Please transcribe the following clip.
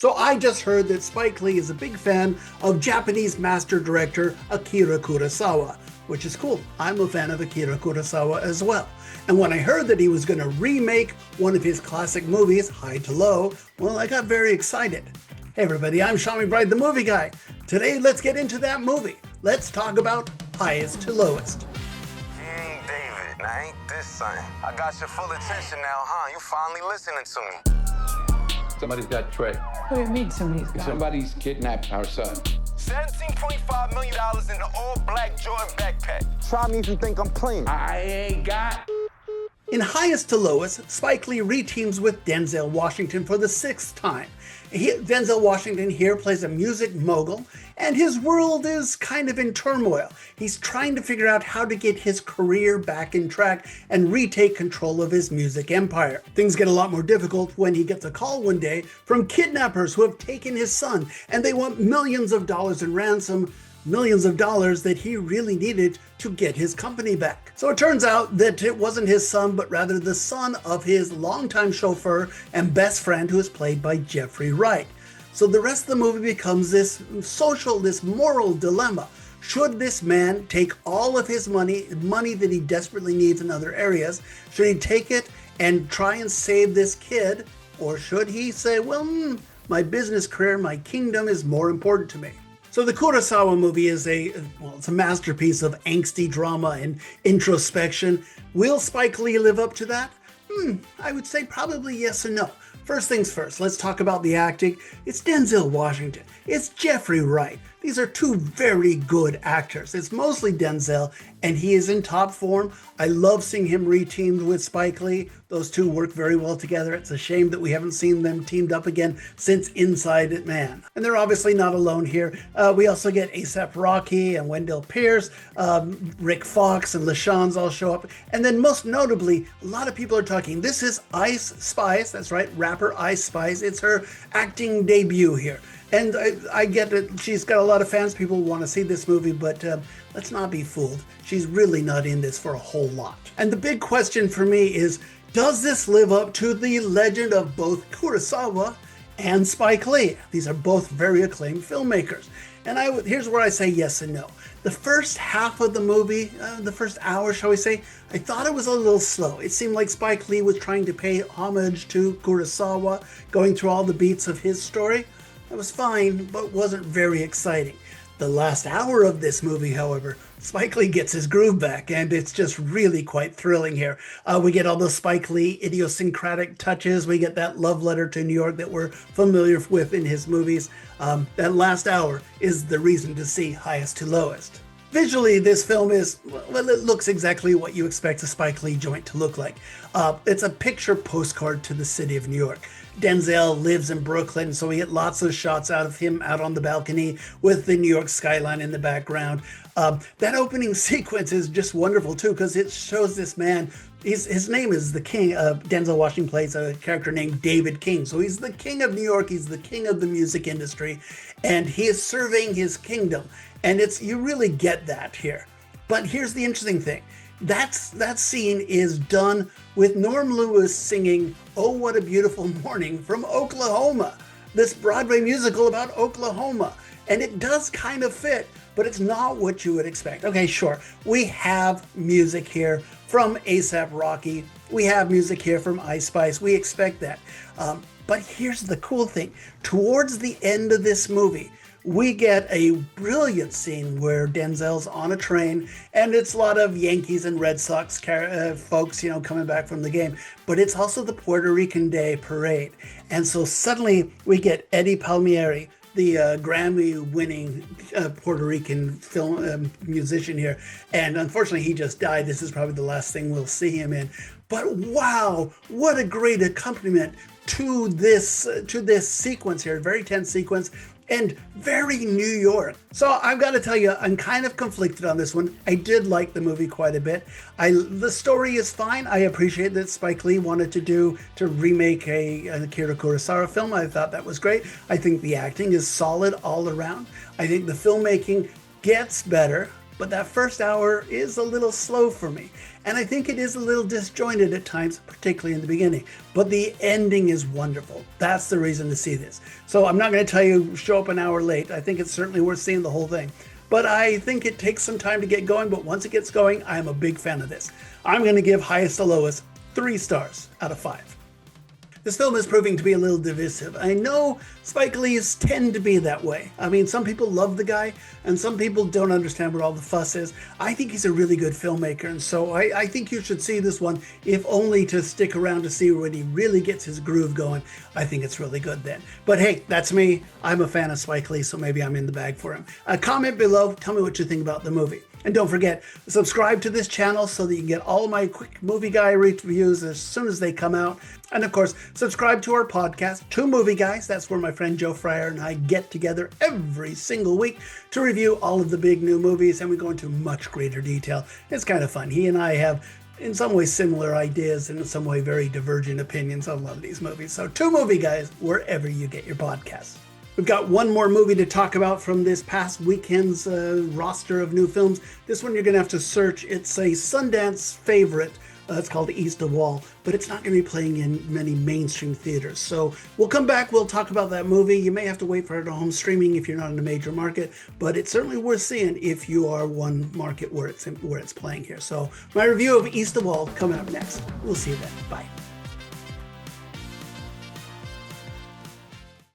So I just heard that Spike Lee is a big fan of Japanese master director Akira Kurosawa, which is cool. I'm a fan of Akira Kurosawa as well. And when I heard that he was going to remake one of his classic movies, High to Low, well, I got very excited. Hey everybody, I'm Sean McBride, the movie guy. Today, let's get into that movie. Let's talk about Highest to Lowest. King David, now ain't this something? I got your full attention now, huh? You finally listening to me. Somebody's got Trey. What do you mean somebody's got Somebody's kidnapped our son. $17.5 million in an all-black Jordan backpack. Try me if you think I'm playing. I ain't got. In Highest to Lowest, Spike Lee reteams with Denzel Washington for the 6th time. Denzel Washington here plays a music mogul, and his world is kind of in turmoil. He's trying to figure out how to get his career back in track and retake control of his music empire. Things get a lot more difficult when he gets a call one day from kidnappers who have taken his son, and they want millions of dollars in ransom, millions of dollars that he really needed to get his company back. So it turns out that it wasn't his son, but rather the son of his longtime chauffeur and best friend, who is played by Jeffrey Wright. So the rest of the movie becomes this moral dilemma. Should this man take all of his money that he desperately needs in other areas, should he take it and try and save this kid? Or should he say, well, my business career, my kingdom is more important to me? So the Kurosawa movie is it's a masterpiece of angsty drama and introspection. Will Spike Lee live up to that? I would say probably yes and no. First things first, let's talk about the acting. It's Denzel Washington. It's Jeffrey Wright. These are two very good actors. It's mostly Denzel, and he is in top form. I love seeing him reteamed with Spike Lee. Those two work very well together. It's a shame that we haven't seen them teamed up again since Inside Man. And they're obviously not alone here. We also get A$AP Rocky and Wendell Pierce, Rick Fox and LaShawne's all show up. And then most notably, a lot of people are talking, this is Ice Spice, that's right, rapper Ice Spice. It's her acting debut here. And I get that she's got a lot of fans. People want to see this movie, but let's not be fooled. She's really not in this for a whole lot. And the big question for me is, does this live up to the legend of both Kurosawa and Spike Lee? These are both very acclaimed filmmakers. And here's where I say yes and no. The first half of the movie, the first hour, shall we say, I thought it was a little slow. It seemed like Spike Lee was trying to pay homage to Kurosawa, going through all the beats of his story. That was fine, but wasn't very exciting. The last hour of this movie, however, Spike Lee gets his groove back, and it's just really quite thrilling here. We get all those Spike Lee idiosyncratic touches. We get that love letter to New York that we're familiar with in his movies. That last hour is the reason to see Highest to Lowest. Visually, this film it looks exactly what you expect a Spike Lee joint to look like. It's a picture postcard to the city of New York. Denzel lives in Brooklyn, so we get lots of shots out of him out on the balcony with the New York skyline in the background. That opening sequence is just wonderful too, because it shows this man. His name is the King. Denzel Washington plays a character named David King. So he's the king of New York. He's the king of the music industry, and he is surveying his kingdom. And you really get that here. But here's the interesting thing. That scene is done with Norm Lewis singing "Oh What a Beautiful Morning" from Oklahoma, this Broadway musical about Oklahoma. And it does kind of fit, but it's not what you would expect. Okay, sure, we have music here from A$AP Rocky. We have music here from Ice Spice. We expect that. But here's the cool thing. Towards the end of this movie, we get a brilliant scene where Denzel's on a train, and it's a lot of Yankees and Red Sox folks, coming back from the game. But it's also the Puerto Rican Day Parade. And so suddenly we get Eddie Palmieri, the Grammy-winning Puerto Rican film musician here. And unfortunately, he just died. This is probably the last thing we'll see him in. But wow, what a great accompaniment to this sequence here. Very tense sequence. And very New York. So I've got to tell you, I'm kind of conflicted on this one. I did like the movie quite a bit. The story is fine. I appreciate that Spike Lee wanted to remake an Akira Kurosawa film. I thought that was great. I think the acting is solid all around. I think the filmmaking gets better. but that first hour is a little slow for me. And I think it is a little disjointed at times, particularly in the beginning. But the ending is wonderful. That's the reason to see this. So I'm not going to tell you show up an hour late. I think it's certainly worth seeing the whole thing. But I think it takes some time to get going, but once it gets going, I'm a big fan of this. I'm going to give highest to lowest 3 stars out of 5. This film is proving to be a little divisive. I know Spike Lee's tend to be that way. I mean, some people love the guy, and some people don't understand what all the fuss is. I think he's a really good filmmaker, and so I think you should see this one, if only to stick around to see when he really gets his groove going. I think it's really good then. But hey, that's me. I'm a fan of Spike Lee, so maybe I'm in the bag for him. Comment below. Tell me what you think about the movie. And don't forget, subscribe to this channel so that you can get all my quick movie guy reviews as soon as they come out. And of course, subscribe to our podcast, Two Movie Guys. That's where my friend Joe Fryer and I get together every single week to review all of the big new movies, and we go into much greater detail. It's kind of fun. He and I have, in some ways, similar ideas and in some way very divergent opinions on a lot of these movies. So Two Movie Guys, wherever you get your podcasts. We've got one more movie to talk about from this past weekend's roster of new films. This one you're going to have to search. It's a Sundance favorite. It's called East of Wall, but it's not going to be playing in many mainstream theaters. So we'll come back. We'll talk about that movie. You may have to wait for it at home streaming if you're not in a major market, but it's certainly worth seeing if you are one market where it's playing here. So my review of East of Wall coming up next. We'll see you then. Bye.